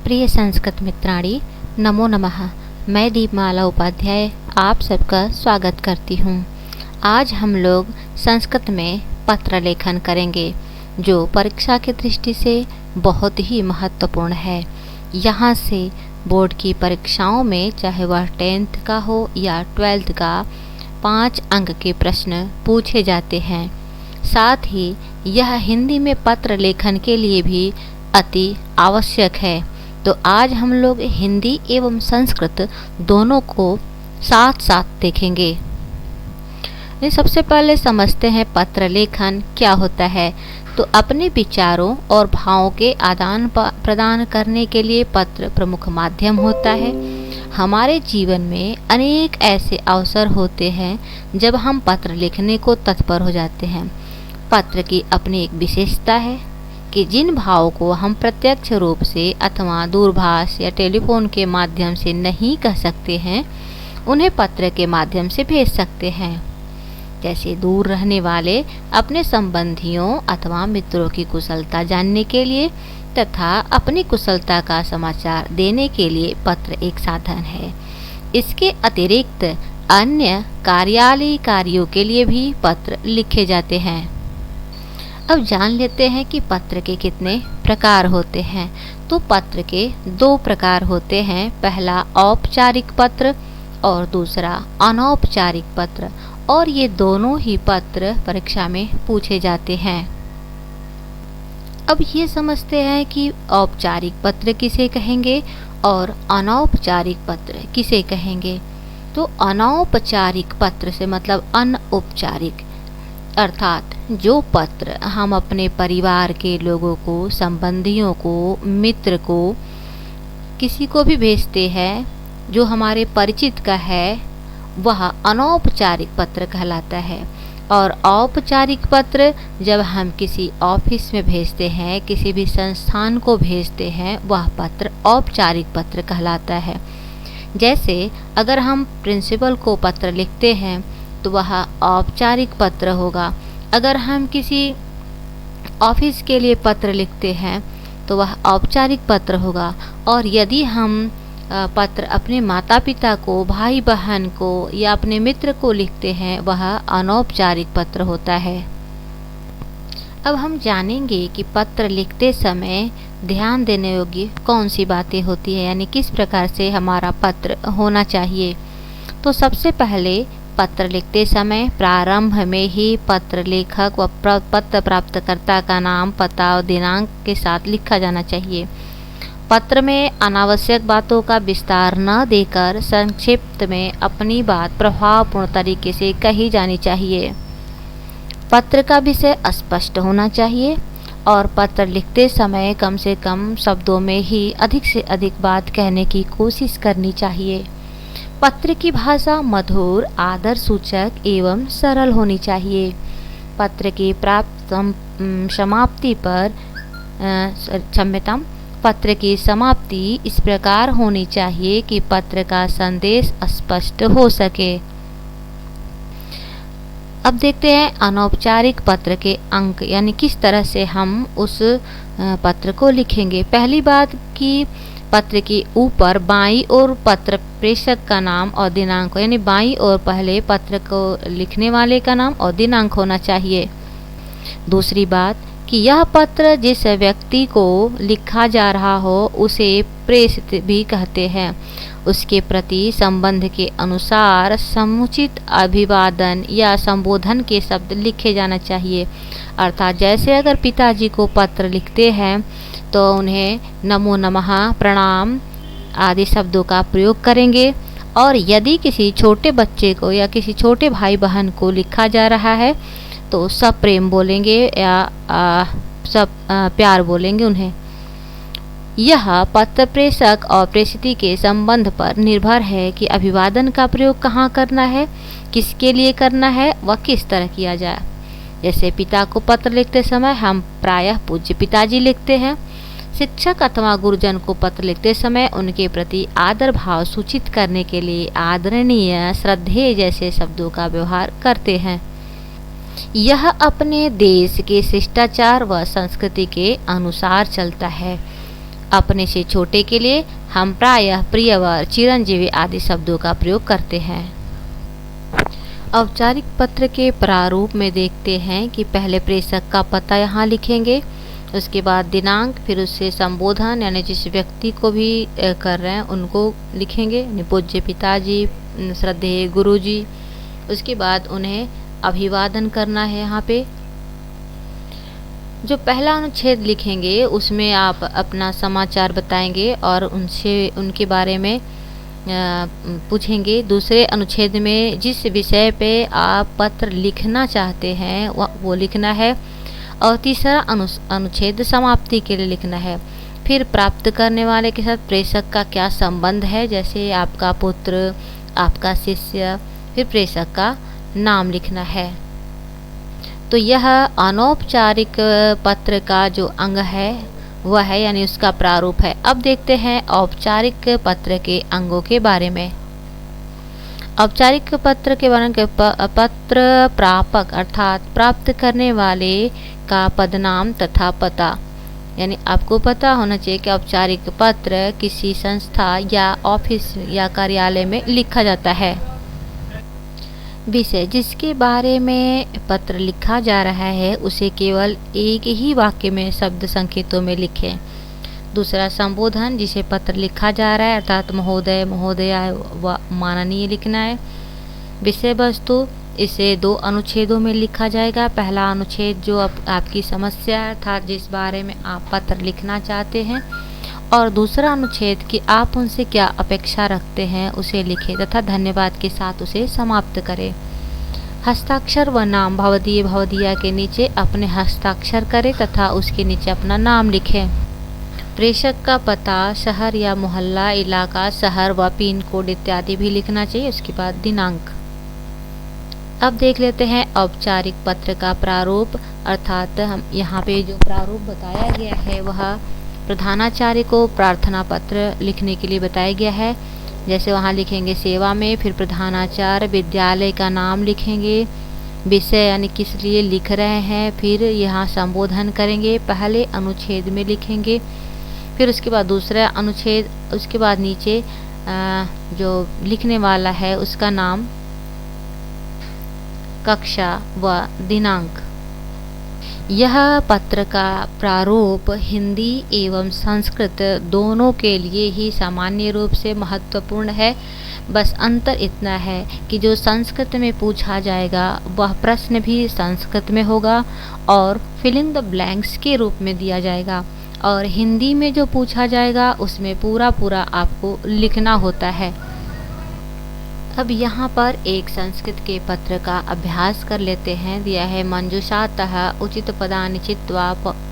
प्रिय संस्कृत मित्राणी, नमो नमः। मैं दीपमाला उपाध्याय आप सबका स्वागत करती हूँ। आज हम लोग संस्कृत में पत्र लेखन करेंगे, जो परीक्षा की दृष्टि से बहुत ही महत्वपूर्ण है। यहाँ से बोर्ड की परीक्षाओं में, चाहे वह 10th का हो या 12th का, 5 अंक के प्रश्न पूछे जाते हैं। साथ ही यह हिंदी में पत्र लेखन के लिए भी अति आवश्यक है। तो आज हम लोग हिंदी एवं संस्कृत दोनों को साथ साथ देखेंगे। सबसे पहले समझते हैं पत्र लेखन क्या होता है। तो अपने विचारों और भावों के आदान प्रदान करने के लिए पत्र प्रमुख माध्यम होता है। हमारे जीवन में अनेक ऐसे अवसर होते हैं जब हम पत्र लिखने को तत्पर हो जाते हैं। पत्र की अपनी एक विशेषता है कि जिन भावों को हम प्रत्यक्ष रूप से अथवा दूरभाष या टेलीफोन के माध्यम से नहीं कह सकते हैं, उन्हें पत्र के माध्यम से भेज सकते हैं। जैसे दूर रहने वाले अपने संबंधियों अथवा मित्रों की कुशलता जानने के लिए तथा अपनी कुशलता का समाचार देने के लिए पत्र एक साधन है। इसके अतिरिक्त अन्य कार्यालयीय कार्यों के लिए भी पत्र लिखे जाते हैं। अब जान लेते हैं कि पत्र के कितने प्रकार होते हैं। तो पत्र के 2 प्रकार होते हैं। पहला औपचारिक पत्र और दूसरा अनौपचारिक पत्र, और ये दोनों ही पत्र परीक्षा में पूछे जाते हैं। अब ये समझते हैं कि औपचारिक पत्र किसे कहेंगे और अनौपचारिक पत्र किसे कहेंगे। तो अनौपचारिक पत्र से मतलब अनौपचारिक, अर्थात जो पत्र हम अपने परिवार के लोगों को, संबंधियों को, मित्र को, किसी को भी भेजते हैं जो हमारे परिचित का है, वह अनौपचारिक पत्र कहलाता है। और औपचारिक पत्र जब हम किसी ऑफिस में भेजते हैं, किसी भी संस्थान को भेजते हैं, वह पत्र औपचारिक पत्र कहलाता है। जैसे अगर हम प्रिंसिपल को पत्र लिखते हैं तो वह औपचारिक पत्र होगा। अगर हम किसी ऑफिस के लिए पत्र लिखते हैं तो वह औपचारिक पत्र होगा। और यदि हम पत्र अपने माता पिता को, भाई बहन को या अपने मित्र को लिखते हैं, वह अनौपचारिक पत्र होता है। अब हम जानेंगे कि पत्र लिखते समय ध्यान देने योग्य कौन सी बातें होती है, यानी किस प्रकार से हमारा पत्र होना चाहिए। तो सबसे पहले पत्र लिखते समय प्रारंभ में ही पत्र लेखक व पत्र प्राप्तकर्ता का नाम, पता और दिनांक के साथ लिखा जाना चाहिए। पत्र में अनावश्यक बातों का विस्तार न देकर संक्षिप्त में अपनी बात प्रभावपूर्ण तरीके से कही जानी चाहिए। पत्र का विषय स्पष्ट होना चाहिए और पत्र लिखते समय कम से कम शब्दों में ही अधिक से अधिक बात कहने की कोशिश करनी चाहिए। पत्र की भाषा मधुर, आदर सूचक एवं सरल होनी चाहिए। पत्र की समाप्ति पर पत्र की समाप्ति इस प्रकार होनी चाहिए कि पत्र का संदेश स्पष्ट हो सके। अब देखते हैं अनौपचारिक पत्र के अंक, यानी किस तरह से हम उस पत्र को लिखेंगे। पहली बात कि पत्र के ऊपर बाईं ओर पत्र प्रेषक का नाम और दिनांक, यानी बाईं ओर पहले पत्र को लिखने वाले का नाम और दिनांक होना चाहिए। दूसरी बात कि यह पत्र जिस व्यक्ति को लिखा जा रहा हो उसे प्रेषित भी कहते हैं। उसके प्रति संबंध के अनुसार समुचित अभिवादन या संबोधन के शब्द लिखे जाना चाहिए। अर्थात जैसे अगर पिताजी को पत्र लिखते हैं तो उन्हें नमो नमः, प्रणाम आदि शब्दों का प्रयोग करेंगे। और यदि किसी छोटे बच्चे को या किसी छोटे भाई बहन को लिखा जा रहा है तो सब प्रेम बोलेंगे या सब प्यार बोलेंगे उन्हें। यह पत्र प्रेषक और प्रेषिती के संबंध पर निर्भर है कि अभिवादन का प्रयोग कहाँ करना है, किसके लिए करना है, वह किस तरह किया जाए। जैसे पिता को पत्र लिखते समय हम प्रायः पूज्य पिताजी लिखते हैं। शिक्षक अथवा गुरुजन को पत्र लिखते समय उनके प्रति आदर भाव सूचित करने के लिए आदरणीय, श्रद्धेय जैसे शब्दों का व्यवहार करते हैं। यह अपने देश के शिष्टाचार व संस्कृति के अनुसार चलता है। अपने से छोटे के लिए हम प्रायः प्रियवर, चिरंजीवी आदि शब्दों का प्रयोग करते हैं। औपचारिक पत्र के प्रारूप में देखते हैं कि पहले प्रेषक का पता यहाँ लिखेंगे, उसके बाद दिनांक, फिर उससे संबोधन यानी जिस व्यक्ति को भी कर रहे हैं उनको लिखेंगे, पूज्य पिताजी, श्रद्धेय गुरुजी। उसके बाद उन्हें अभिवादन करना है। यहाँ पे जो पहला अनुच्छेद लिखेंगे उसमें आप अपना समाचार बताएंगे और उनसे उनके बारे में पूछेंगे। दूसरे अनुच्छेद में जिस विषय पे आप पत्र लिखना चाहते हैं वो लिखना है और तीसरा अनुच्छेद समाप्ति के लिए लिखना है। फिर प्राप्त करने वाले के साथ प्रेषक का क्या संबंध है, जैसे आपका पुत्र, आपका शिष्य, फिर प्रेषक का नाम लिखना है। तो यह अनौपचारिक पत्र का जो अंग है वह है, यानी उसका प्रारूप है। अब देखते हैं औपचारिक पत्र के अंगों के बारे में। औपचारिक पत्र के बारे में पत्र प्रापक अर्थात प्राप्त करने वाले का पदनाम तथा पता, यानी आपको पता होना चाहिए कि औपचारिक पत्र किसी संस्था या ऑफिस या कार्यालय में लिखा जाता है। विषय जिसके बारे में पत्र लिखा जा रहा है उसे केवल एक ही वाक्य में शब्द संकेतों में लिखें। दूसरा संबोधन जिसे पत्र लिखा जा रहा है अर्थात महोदय, महोदया व माननीय लिखना है। विषय वस्तु इसे 2 अनुच्छेदों में लिखा जाएगा। पहला अनुच्छेद जो आपकी समस्या है अर्थात जिस बारे में आप पत्र लिखना चाहते हैं, और दूसरा अनुच्छेद कि आप उनसे क्या अपेक्षा रखते हैं उसे लिखें तथा धन्यवाद के साथ उसे समाप्त करें। हस्ताक्षर व नाम भवदीय भवदीया के नीचे अपने हस्ताक्षर करें तथा उसके नीचे अपना नाम लिखें। प्रेषक का पता, शहर या मोहल्ला, इलाका, शहर व पिन कोड इत्यादि भी लिखना चाहिए। उसके बाद दिनांक। अब देख लेते हैं औपचारिक पत्र का प्रारूप, अर्थात हम यहाँ पे जो प्रारूप बताया गया है वह प्रधानाचार्य को प्रार्थना पत्र लिखने के लिए बताया गया है। जैसे वहाँ लिखेंगे सेवा में, फिर प्रधानाचार्य, विद्यालय का नाम लिखेंगे, विषय यानी किस लिए लिख रहे हैं, फिर यहाँ संबोधन करेंगे, पहले अनुच्छेद में लिखेंगे, फिर उसके बाद दूसरा अनुच्छेद, उसके बाद नीचे जो लिखने वाला है उसका नाम, कक्षा व दिनांक। यह पत्र का प्रारूप हिंदी एवं संस्कृत दोनों के लिए ही सामान्य रूप से महत्वपूर्ण है। बस अंतर इतना है कि जो संस्कृत में पूछा जाएगा वह प्रश्न भी संस्कृत में होगा और फिलिंग द ब्लैंक्स के रूप में दिया जाएगा, और हिंदी में जो पूछा जाएगा उसमें पूरा पूरा आपको लिखना होता है। अब यहाँ पर एक संस्कृत के पत्र का अभ्यास कर लेते हैं। दिया है मंजूषातः उचित पदानि चित्वा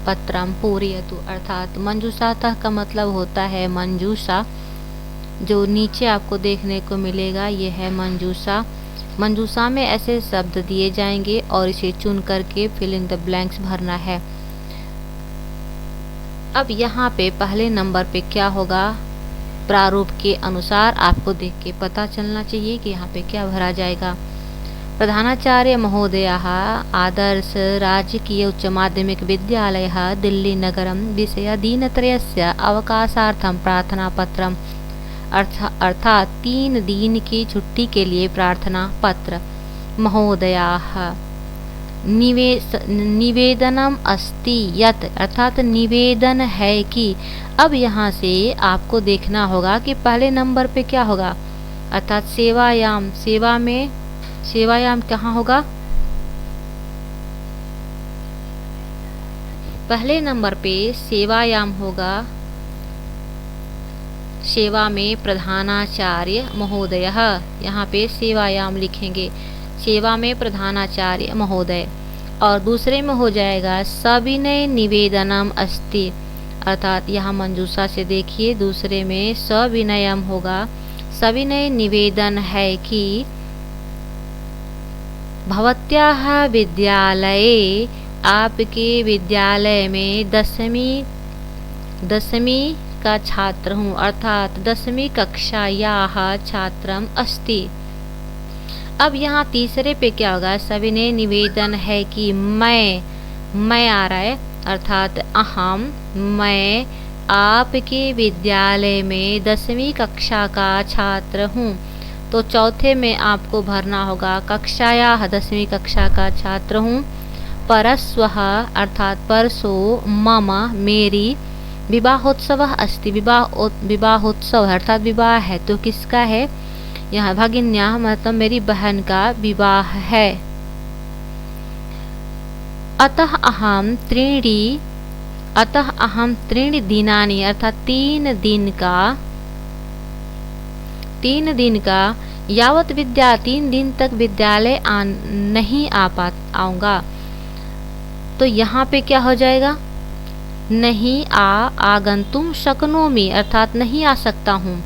पत्रम पूरयतु, अर्थात मंजूषातः का मतलब होता है मंजूषा। जो नीचे आपको देखने को मिलेगा ये है मंजूषा। मंजूषा में ऐसे शब्द दिए जाएंगे और इसे चुन करके फिल इन द ब्लैंक्स भरना है। अब यहाँ पे पहले नंबर पे क्या होगा, प्रारूप के अनुसार आपको देख के पता चलना चाहिए कि यहाँ पे क्या भरा जाएगा। प्रधानाचार्य महोदयः आदर्श राजकीय उच्च माध्यमिक विद्यालयः दिल्ली नगरम विषय दिनत्रयस्य अवकाशार्थम प्रार्थना पत्रम, अर्थात 3 दिन की छुट्टी के लिए प्रार्थना पत्र। महोदयाः निवेदनम अस्ति यत्, अर्थात निवेदन है कि। अब यहाँ से आपको देखना होगा कि पहले नंबर पे क्या होगा, अर्थात सेवायाम, सेवा में सेवायाम कहाँ होगा, पहले नंबर पे सेवायाम होगा। सेवा में प्रधानाचार्य महोदयः, यहाँ पे सेवायाम लिखेंगे, सेवा में प्रधानाचार्य महोदय। और दूसरे में हो जाएगा सविनय निवेदनम अस्ति, अर्थात यहाँ मंजूषा से देखिए दूसरे में सविनयम होगा। सविनय निवेदन है कि भवत्याः विद्यालये, आपके विद्यालय में 10वीं का छात्र हूँ, अर्थात 10वीं कक्षायाः छात्रम अस्ति। अब यहाँ तीसरे पे क्या होगा, सविनय निवेदन है कि मैं आ रहा है, अर्थात अहम, मैं आपके विद्यालय में 10वीं कक्षा का छात्र हूँ। तो चौथे में आपको भरना होगा कक्षायाः 10वीं कक्षा का छात्र हूँ। परस्वः अर्थात परसों मम मेरी विवाहोत्सवः अस्ति। विवाहोत्सव अर्थात विवाह है, तो किसका है? यहाँ भगिन्या मतलब मेरी बहन का विवाह है। अतः अहम त्रीणि दिनानि अर्थात 3 दिन का यावत 3 दिन तक विद्यालय नहीं आऊंगा। तो यहाँ पे क्या हो जाएगा? नहीं आगंतुम शक्नोमि अर्थात नहीं आ सकता हूँ।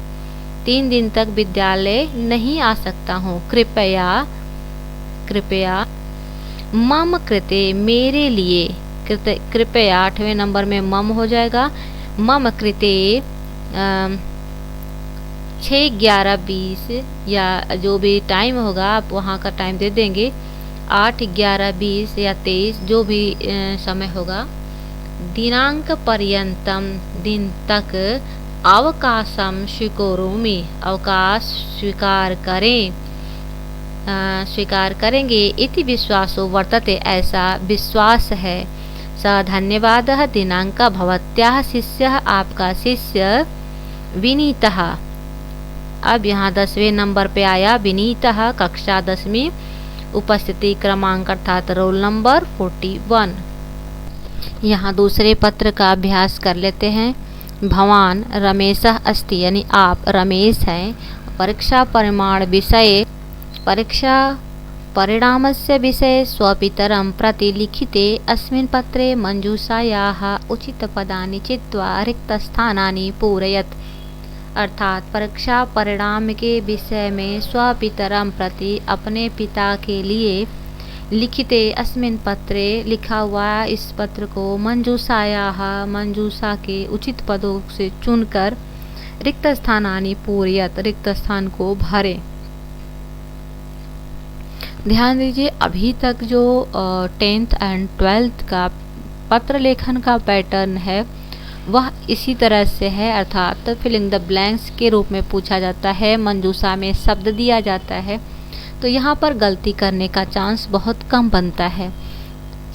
3 दिन तक विद्यालय नहीं आ सकता हूँ। कृपया मम कृते मेरे लिए, कृपया 8वें नंबर में मम हो जाएगा। मम कृते 6, 11, 20 या जो भी टाइम होगा आप वहाँ का टाइम दे देंगे। 8, 11, 20 या 23 जो भी समय होगा। दिनांक पर्यंतम दिन तक अवकाशम स्वीकरोमि अवकाश स्वीकार करेंगे। इति विश्वासो वर्तते ऐसा विश्वास है। स धन्यवादः दिनांक भवत्याः शिष्यः आपका शिष्य विनीतः। अब यहाँ 10वें नंबर पे आया विनीतः, कक्षा 10वीं, उपस्थिति क्रमांक अर्थात रोल नंबर 41। यहाँ दूसरे पत्र का अभ्यास कर लेते हैं। भवान रमेशः अस्ति यानी आप रमेश हैं। परीक्षा परिणामस्य विषये स्वपितरं प्रति लिखिते अस्मिन् पत्रे मञ्जूषायाः उचितपदानि चित्वा रिक्तस्थानानि पूरयत्। अर्थात परीक्षा परिणाम के विषय में स्वपितरं प्रति अपने पिता के लिए लिखिते अस्मिन् पत्रे लिखा हुआ इस पत्र को मंजूषा के उचित पदों से चुनकर रिक्त स्थानानि पूरयत् रिक्त स्थान को भरे। ध्यान दीजिए अभी तक जो 10th एंड 12th का पत्र लेखन का पैटर्न है वह इसी तरह से है, अर्थात फिलिंग द ब्लैंक्स के रूप में पूछा जाता है। मंजूषा में शब्द दिया जाता है, तो यहाँ पर गलती करने का चांस बहुत कम बनता है।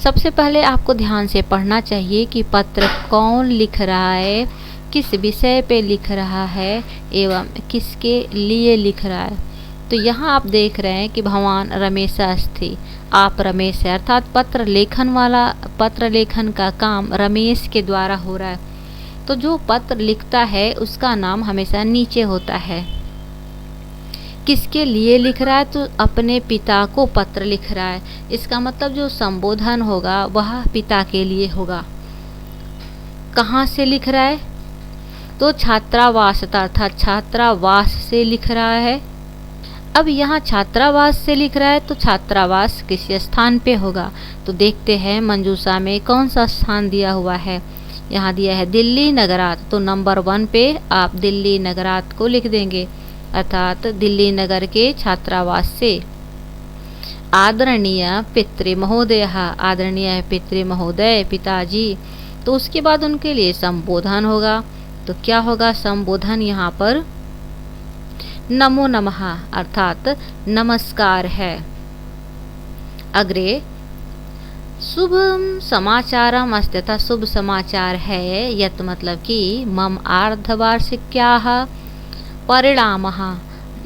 सबसे पहले आपको ध्यान से पढ़ना चाहिए कि पत्र कौन लिख रहा है, किस विषय पे लिख रहा है एवं किसके लिए लिख रहा है। तो यहाँ आप देख रहे हैं कि भवान रमेश अस्ति, आप रमेश है, अर्थात पत्र लेखन का काम रमेश के द्वारा हो रहा है। तो जो पत्र लिखता है उसका नाम हमेशा नीचे होता है। किसके लिए लिख रहा है? तो अपने पिता को पत्र लिख रहा है। इसका मतलब जो संबोधन होगा वह पिता के लिए होगा। कहाँ से लिख रहा है? तो छात्रावास अर्थात छात्रावास से लिख रहा है। अब यहाँ छात्रावास से लिख रहा है तो छात्रावास किस स्थान पे होगा? तो देखते हैं मंजूषा में कौन सा स्थान दिया हुआ है। यहाँ दिया है दिल्ली नगरात, तो नंबर 1 पे आप दिल्ली नगरात को लिख देंगे, अर्थात दिल्ली नगर के छात्रावास से। आदरणीय पितृमहोदयः, आदरणीय पितृमहोदय पिताजी, तो उसके बाद उनके लिए संबोधन होगा। तो क्या होगा संबोधन? यहाँ पर नमो नमः अर्थात नमस्कार है। अग्रे शुभ समाचारम अस्ति, तथा शुभ समाचार है। यत मतलब कि मम अर्धवार्षिक्याः परिणामः,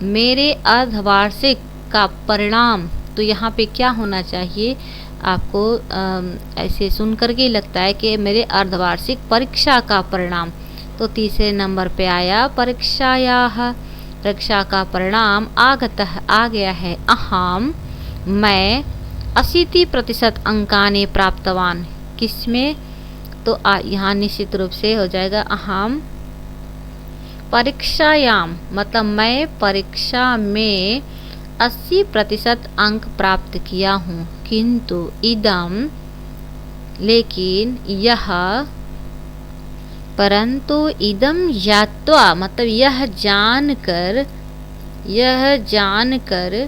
मेरे अर्धवार्षिक का परिणाम। तो यहाँ पे क्या होना चाहिए? आपको ऐसे सुन करके लगता है कि मेरे अर्धवार्षिक परीक्षा का परिणाम। तो तीसरे नंबर पे आया परीक्षायाः, परीक्षा का परिणाम आगतः आ गया है। अहम मैं 80% अंकानि प्राप्तवान, किसमें? तो यहाँ निश्चित रूप से हो जाएगा अहम परीक्षायाम, मतलब मैं परीक्षा में 80% अंक प्राप्त किया हूँ। किंतु इदम, लेकिन यह, परंतु इदम ज्ञात्वा मतलब यह जानकर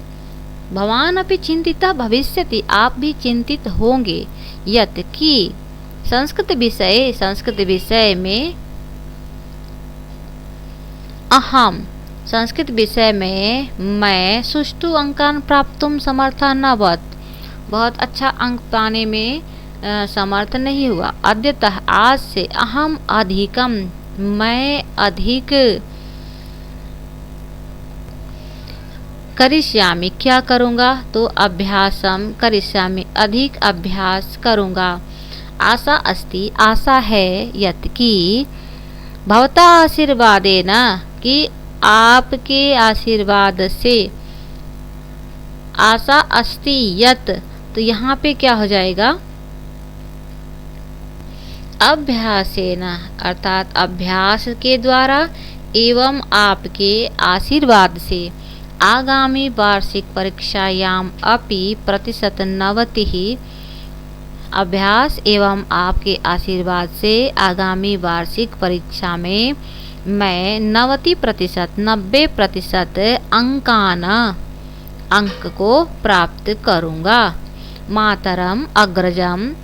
भवान अपि चिंतिता भविष्यति, आप भी चिंतित होंगे। यत कि संस्कृत विषय में अहम संस्कृत विषय में मैं सुष्ठु अंकान प्राप्तुम समर्था न भवत्, बहुत अच्छा अंक पाने में समर्थ नहीं हुआ। अद्यतः आज से अहम अधिकम, मैं अधिक करिष्यामि, क्या करूँगा, तो अभ्यासम करिष्यामि, अधिक अभ्यास करूँगा। आशा अस्ति, आशा है, यत् कि भवता आशीर्वादेन, कि आपके आशीर्वाद से, आशा अस्ति यत्, तो यहाँ पे क्या हो जाएगा, अभ्यासेन, अर्थात अभ्यास के द्वारा, एवं आपके आशीर्वाद से, आगामी वार्षिक परीक्षायाम अपि प्रतिशत 90, अभ्यास एवं आपके आशीर्वाद से आगामी वार्षिक परीक्षा में मैं 90% अंकान, अंक को प्राप्त करूँगा। मातरम अग्रजम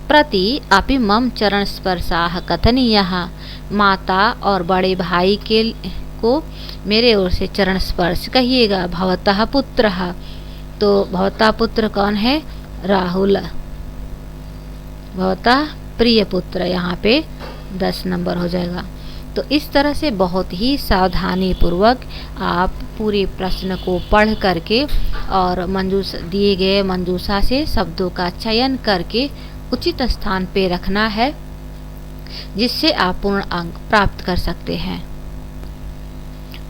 प्रति अपि मम चरण स्पर्शाः कथनीयः, माता और बड़े भाई के को मेरे ओर से चरण स्पर्श कहिएगा। भवतः पुत्रः, तो भवता पुत्र कौन है, राहुल, भवतः प्रिय पुत्र, यहाँ पे 10 नंबर हो जाएगा। तो इस तरह से बहुत ही सावधानी पूर्वक आप पूरे प्रश्न को पढ़ करके और मंजूषा, दिए गए मंजूषा से शब्दों का चयन करके उचित स्थान पे रखना है, जिससे आप पूर्ण अंक प्राप्त कर सकते हैं।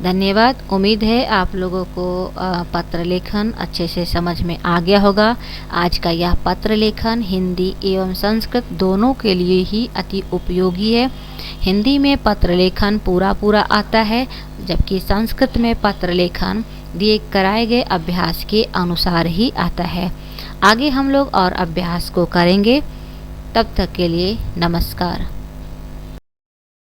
धन्यवाद। उम्मीद है आप लोगों को पत्र लेखन अच्छे से समझ में आ गया होगा। आज का यह पत्र लेखन हिंदी एवं संस्कृत दोनों के लिए ही अति उपयोगी है। हिंदी में पत्र लेखन पूरा आता है, जबकि संस्कृत में पत्र लेखन दिए कराए गए अभ्यास के अनुसार ही आता है। आगे हम लोग और अभ्यास को करेंगे। तब तक के लिए नमस्कार।